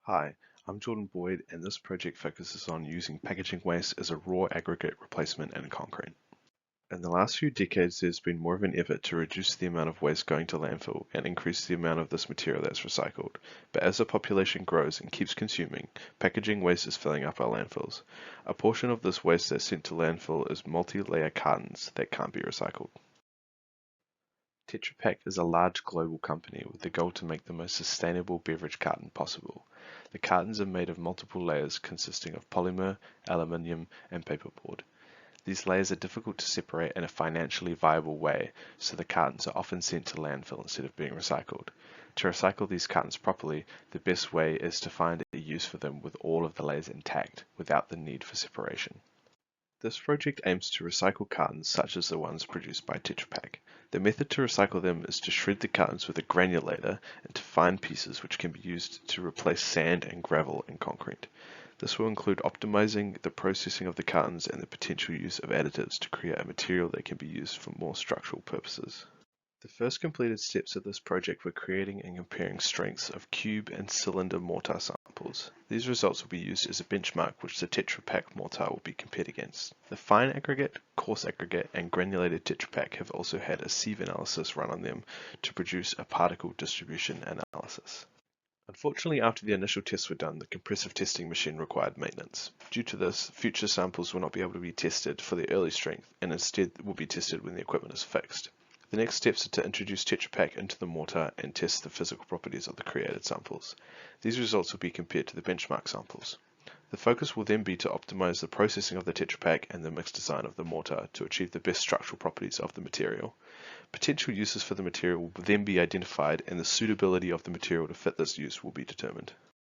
Hi, I'm Jordan Boyd, and this project focuses on using packaging waste as a raw aggregate replacement in concrete. In the last few decades, there's been more of an effort to reduce the amount of waste going to landfill and increase the amount of this material that's recycled. But as the population grows and keeps consuming, packaging waste is filling up our landfills. A portion of this waste that's sent to landfill is multi-layer cartons that can't be recycled. Tetra Pak is a large global company with the goal to make the most sustainable beverage carton possible. The cartons are made of multiple layers consisting of polymer, aluminium, and paperboard. These layers are difficult to separate in a financially viable way, so the cartons are often sent to landfill instead of being recycled. To recycle these cartons properly, the best way is to find a use for them with all of the layers intact, without the need for separation. This project aims to recycle cartons such as the ones produced by Tetra Pak. The method to recycle them is to shred the cartons with a granulator into fine pieces which can be used to replace sand and gravel in concrete. This will include optimizing the processing of the cartons and the potential use of additives to create a material that can be used for more structural purposes. The first completed steps of this project were creating and comparing strengths of cube and cylinder mortar samples. These results will be used as a benchmark which the Tetra Pak mortar will be compared against. The fine aggregate, coarse aggregate, and granulated Tetra Pak have also had a sieve analysis run on them to produce a particle distribution analysis. Unfortunately, after the initial tests were done, the compressive testing machine required maintenance. Due to this, future samples will not be able to be tested for their early strength and instead will be tested when the equipment is fixed. The next steps are to introduce Tetra Pak into the mortar and test the physical properties of the created samples. These results will be compared to the benchmark samples. The focus will then be to optimize the processing of the Tetra Pak and the mixed design of the mortar to achieve the best structural properties of the material. Potential uses for the material will then be identified and the suitability of the material to fit this use will be determined.